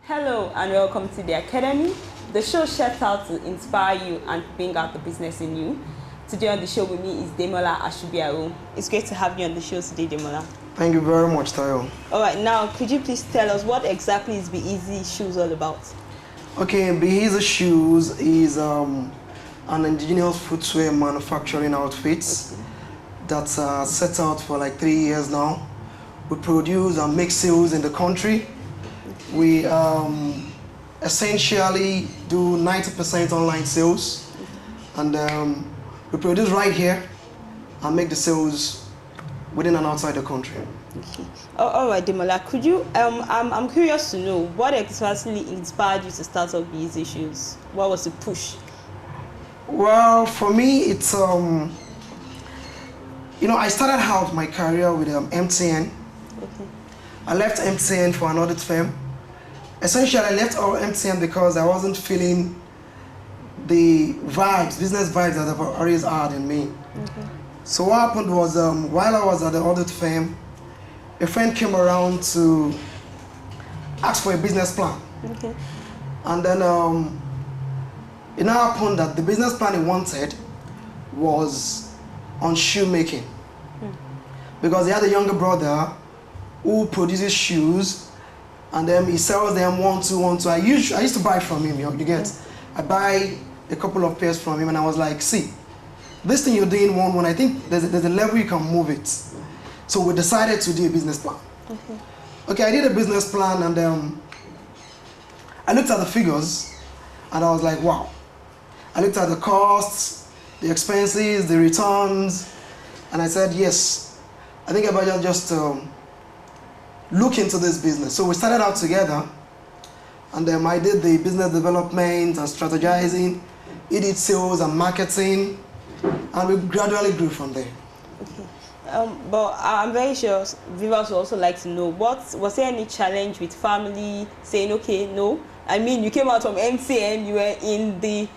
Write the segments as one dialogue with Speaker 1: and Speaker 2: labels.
Speaker 1: Hello and welcome to the Academy. The show set out to inspire you and bring out the business in you. Today on the show with me is Demola Ashubiaro. It's great to have you on the show today, Demola.
Speaker 2: Thank you very much, Tayo.
Speaker 1: All right, now could you please tell us what exactly is Be Easy Shoes all about?
Speaker 2: Okay, Be Easy Shoes is an indigenous footwear manufacturing outfit that's set out for like 3 years now. We produce and make sales in the country. We essentially do 90% online sales, and we produce right here and make the sales within and outside the country.
Speaker 1: Okay. All right, Demola, could you, I'm curious to know what exactly inspired you to start up Be Easy Shoes? What was the push?
Speaker 2: Well, for me, it's, I started out my career with MTN.
Speaker 1: Okay.
Speaker 2: I left MTN for an audit firm. Essentially, I left MTN because I wasn't feeling the vibes, business vibes that I've always had in me.
Speaker 1: Okay.
Speaker 2: So what happened was, while I was at the audit firm, a friend came around to ask for a business plan.
Speaker 1: Okay.
Speaker 2: And then it now happened that the business plan he wanted was on shoemaking. Because he had a younger brother who produces shoes, and then he sells them one, two. I used to buy from him, you get? I buy a couple of pairs from him, and I was like, see, this thing you're doing one, I think there's a level you can move it. So we decided to do a business plan. Okay, I did a business plan, and I looked at the figures, and I was like, wow. I looked at the costs, the expenses, the returns, and I said, yes, I think I better just look into this business. So we started out together, and I did the business development and strategizing. He did sales and marketing, and we gradually grew from there.
Speaker 1: Okay. But I'm very sure viewers would also like to know, was there any challenge with family saying, okay, no? I mean, you came out from MTN, you were in the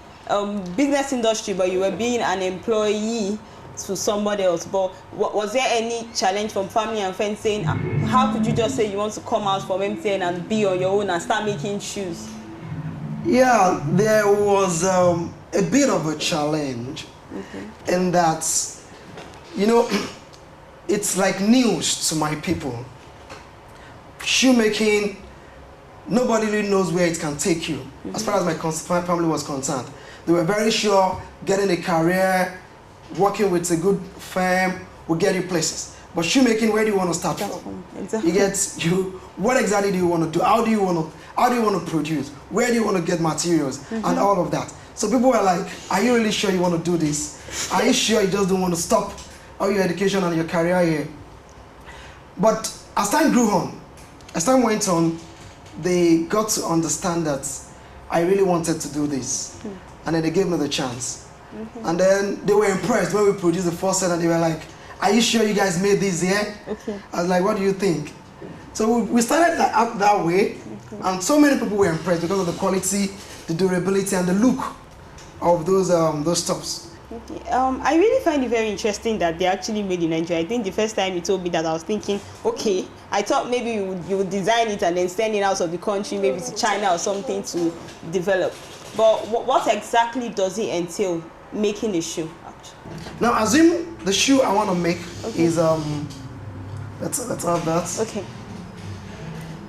Speaker 1: business industry, but you were being an employee to somebody else. But was there any challenge from family and friends saying, how could you just say you want to come out from MTN and be on your own and start making shoes?
Speaker 2: Yeah, there was a bit of a challenge in that, it's like news to my people. Shoemaking, nobody really knows where it can take you. As far as my family was concerned, they were very sure getting a career, working with a good firm will get you places. But shoemaking, where do you want to start from? Exactly. What exactly do you want to do? How do you want to produce? Where do you want to get materials? And all of that. So people were like, are you really sure you want to do this? Are you sure you just don't want to stop all your education and your career here? But as time grew on, as time went on, they got to understand that I really wanted to do this. And then they gave me the chance. And then they were impressed when we produced the first set, and they were like, are you sure you guys made this here? I was like, what do you think? So we started out that way, and so many people were impressed because of the quality, the durability, and the look of those stuffs.
Speaker 1: I really find it very interesting that they actually made in Nigeria. I think the first time you told me that, I was thinking, okay, I thought maybe you would design it and then send it out of the country, maybe to China or something to develop. But what exactly does it entail, making a shoe, actually?
Speaker 2: Now, assume the shoe I want to make is, let's have that.
Speaker 1: Okay.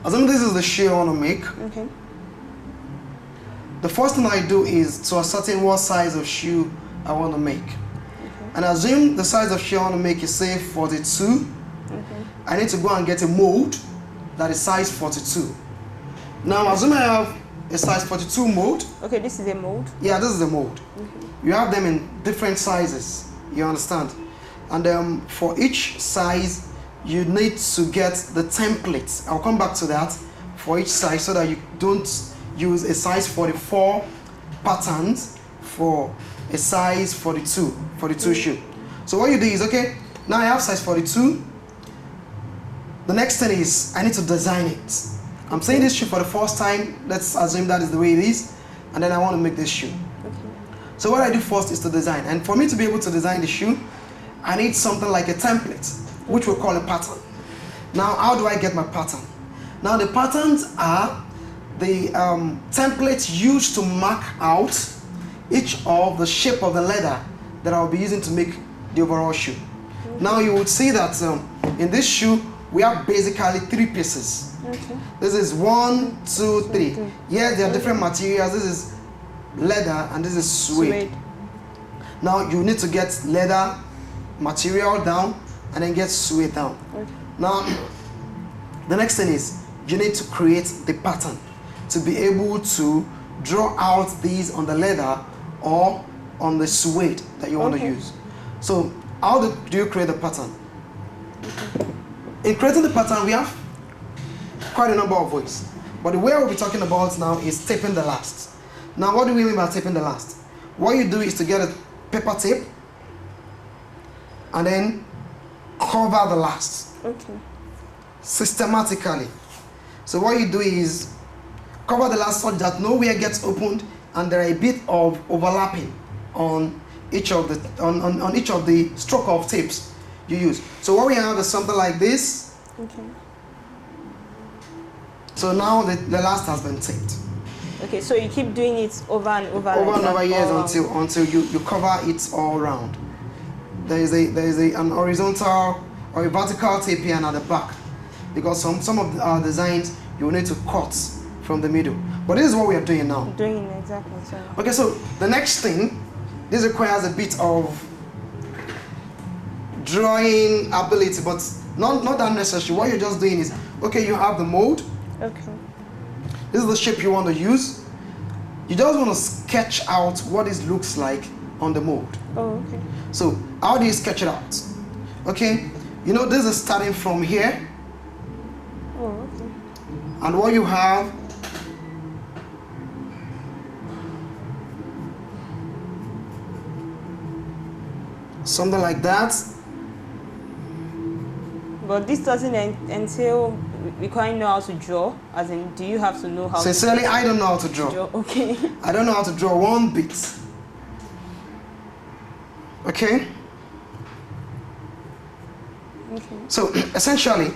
Speaker 2: Assume this is the shoe I want to make.
Speaker 1: Okay.
Speaker 2: The first thing I do is to ascertain what size of shoe I want to make. And assume the size of shoe I want to make is, say, 42. I need to go and get a mold that is size 42. Now, assume I have a size 42 mold.
Speaker 1: Okay, this is a mold?
Speaker 2: Yeah, this is a mold. You have them in different sizes, you understand? And for each size, you need to get the template. I'll come back to that for each size so that you don't use a size 44 patterns for a size 42 shoe. So what you do is, okay, now I have size 42. The next thing is I need to design it. I'm saying this shoe for the first time. Let's assume that is the way it is. And then I want to make this shoe. So what I do first is to design. And for me to be able to design the shoe, I need something like a template, which we'll call a pattern. Now, how do I get my pattern? Now, the patterns are the templates used to mark out each of the shape of the leather that I'll be using to make the overall shoe. Now, you would see that in this shoe, we have basically 3 pieces.
Speaker 1: Okay.
Speaker 2: This is 1, 2, 3. Here, there are different materials. This is leather and this is suede. Now, you need to get leather material down and then get suede down.
Speaker 1: Okay.
Speaker 2: Now, the next thing is you need to create the pattern to be able to draw out these on the leather or on the suede that you want to use. So, how do you create the pattern? In creating the pattern, we have quite a number of ways. But the way we'll be talking about now is taping the last. Now, what do we mean by taping the last? What you do is to get a paper tape and then cover the last.
Speaker 1: Okay.
Speaker 2: Systematically. So what you do is cover the last such that nowhere gets opened and there are a bit of overlapping on each of the on each of the stroke of tapes you use. So what we have is something like this.
Speaker 1: Okay.
Speaker 2: So now the last has been taped.
Speaker 1: Okay, so you keep doing it over and over.
Speaker 2: Over
Speaker 1: like
Speaker 2: and over
Speaker 1: that,
Speaker 2: years until you cover it all round. There is an horizontal or a vertical tape here and at the back, because some of our designs you will need to cut from the middle. But this is what we are doing now.
Speaker 1: Doing it exactly. So.
Speaker 2: Okay, so the next thing, this requires a bit of drawing ability, but not that necessary. What you're just doing is, okay, you have the mold.
Speaker 1: Okay.
Speaker 2: This is the shape you want to use. You just want to sketch out what it looks like on the mold.
Speaker 1: Oh, okay.
Speaker 2: So how do you sketch it out? Okay, you know this is starting from here,
Speaker 1: Oh, okay.
Speaker 2: and what you have something like that.
Speaker 1: But this doesn't entail requiring know how to draw, as in, do you have to know how
Speaker 2: Sincerely, I don't know how to
Speaker 1: to
Speaker 2: draw.
Speaker 1: draw? Okay.
Speaker 2: I don't know how to draw one bit. Okay?
Speaker 1: Okay.
Speaker 2: So essentially,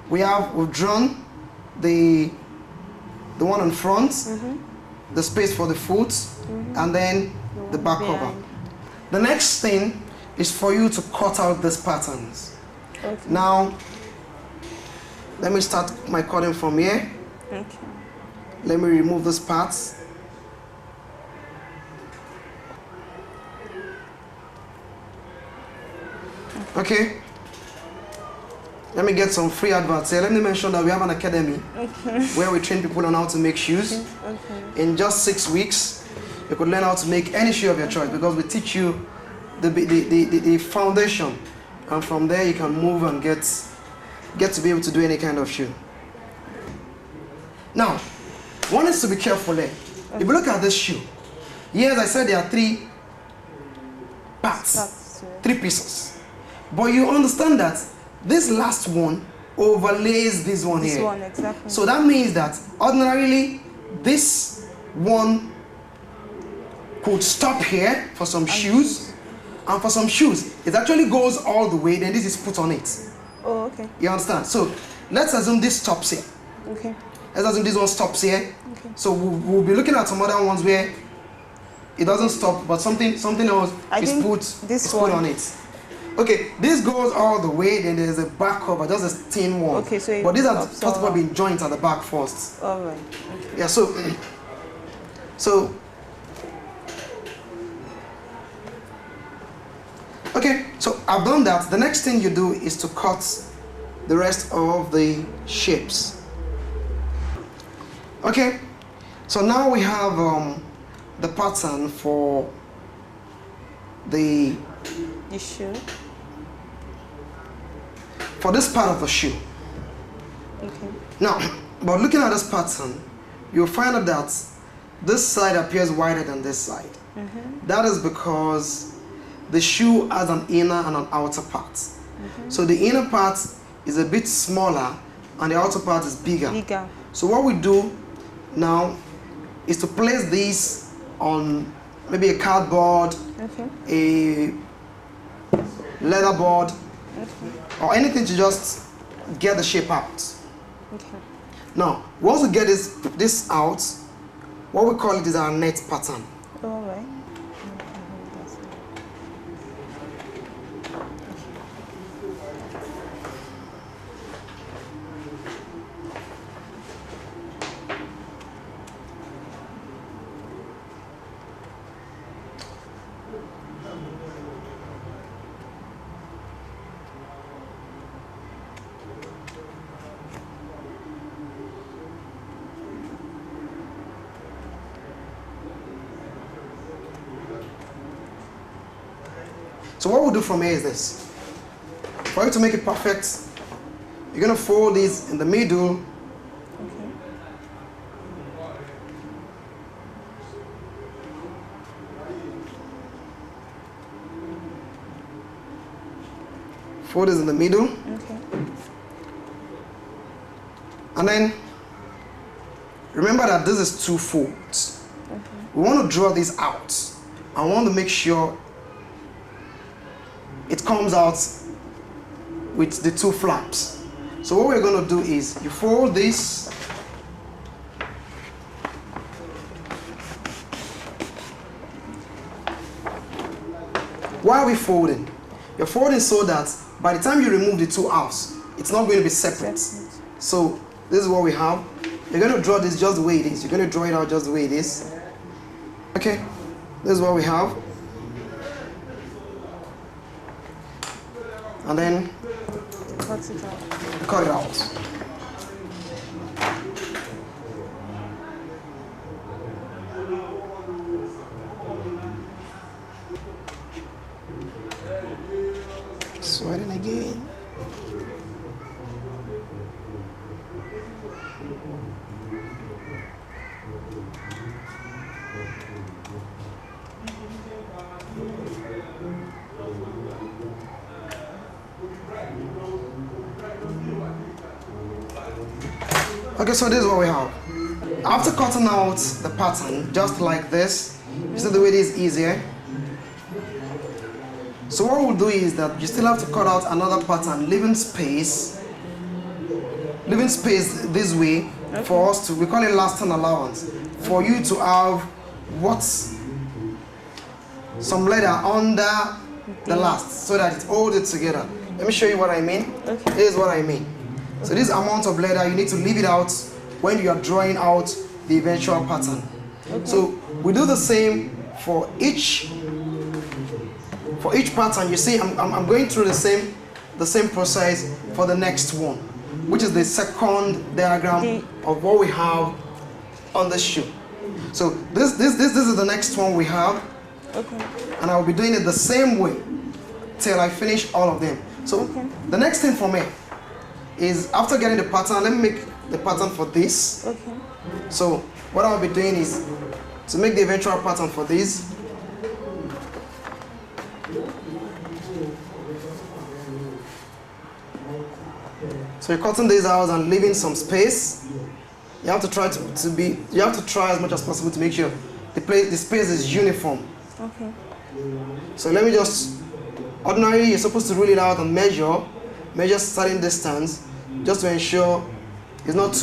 Speaker 2: we've drawn the one in front, the space for the foot, and then the back cover.
Speaker 1: Behind.
Speaker 2: The next thing is for you to cut out these patterns.
Speaker 1: Okay.
Speaker 2: Now, let me start my cutting from here.
Speaker 1: Okay.
Speaker 2: Let me remove these parts. Okay. Let me get some free adverts here. Let me mention that we have an academy where we train people on how to make shoes.
Speaker 1: Okay.
Speaker 2: In just 6 weeks, you could learn how to make any shoe of your choice, because we teach you the foundation, and from there you can move and get to be able to do any kind of shoe. Now, one is to be careful there. If you look at this shoe, yes, I said there are 3 parts,
Speaker 1: That's
Speaker 2: 3 pieces, but you understand that this last one overlays this one
Speaker 1: this
Speaker 2: here.
Speaker 1: one, exactly.
Speaker 2: So that means that ordinarily this one could stop here for some shoes, and for some shoes it actually goes all the way, then this is put on it.
Speaker 1: Oh, okay.
Speaker 2: You understand? So let's assume this stops here.
Speaker 1: Okay.
Speaker 2: Let's assume this one stops here.
Speaker 1: Okay.
Speaker 2: So we'll be looking at some other ones where it doesn't stop, but something else is put on it. Okay, this goes all the way, then there's a back cover, just a thin one.
Speaker 1: Okay, so
Speaker 2: but these are
Speaker 1: it
Speaker 2: supposed to be joined at the back first.
Speaker 1: All right. Okay.
Speaker 2: Yeah, okay, so I've done that. The next thing you do is to cut the rest of the shapes. Okay, so now we have the pattern for the
Speaker 1: shoe.
Speaker 2: For this part of the shoe.
Speaker 1: Okay.
Speaker 2: Now, but looking at this pattern, you'll find out that this side appears wider than this side. That is because the shoe has an inner and an outer part. So the inner part is a bit smaller and the outer part is bigger.
Speaker 1: Bigger.
Speaker 2: So what we do now is to place these on maybe a cardboard,
Speaker 1: Okay.
Speaker 2: a leather board,
Speaker 1: Okay.
Speaker 2: or anything to just get the shape out.
Speaker 1: Okay.
Speaker 2: Now, once we get this out, what we call it is our net pattern.
Speaker 1: All right.
Speaker 2: So what we'll do from here is this. For you to make it perfect, you're going to fold this in the middle.
Speaker 1: Okay.
Speaker 2: Fold this in the middle.
Speaker 1: Okay.
Speaker 2: And then, remember that this is two folds.
Speaker 1: Okay.
Speaker 2: We want to draw this out. I want to make sure it comes out with the two flaps. So what we're going to do is you fold this, why are we folding? You're folding so that by the time you remove the two halves, it's not going to be separate. So this is what we have. You're going to draw this just the way it is. You're going to draw it out just the way it is. Okay, this is what we have. And then
Speaker 1: Cut it out.
Speaker 2: cut it out. Sweating again. Okay, so this is what we have. After cutting out the pattern, just like this, you see the way this is easier. So what we'll do is that you still have to cut out another pattern, leaving space this way for us to, we call it lasting allowance, for you to have what's some leather under the last so that it holds it together. Let me show you what I mean.
Speaker 1: Okay.
Speaker 2: This is what I mean. So this amount of leather, you need to leave it out when you are drawing out the eventual pattern.
Speaker 1: Okay.
Speaker 2: So we do the same for each pattern. You see, I'm going through the same process for the next one, which is the second diagram of what we have on the shoe. So this is the next one we have.
Speaker 1: Okay.
Speaker 2: And I'll be doing it the same way till I finish all of them. So the next thing for me is, after getting the pattern, let me make the pattern for this.
Speaker 1: Okay.
Speaker 2: So what I'll be doing is to make the eventual pattern for this. So you're cutting these out and leaving some space. You have to try you have to try as much as possible to make sure the space is uniform.
Speaker 1: Okay.
Speaker 2: So let me just, ordinarily you're supposed to rule it out and measure certain distance just to ensure it's not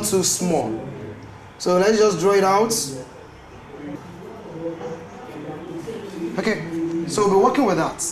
Speaker 2: too small. So let's just draw it out. Okay, so we'll be working with that.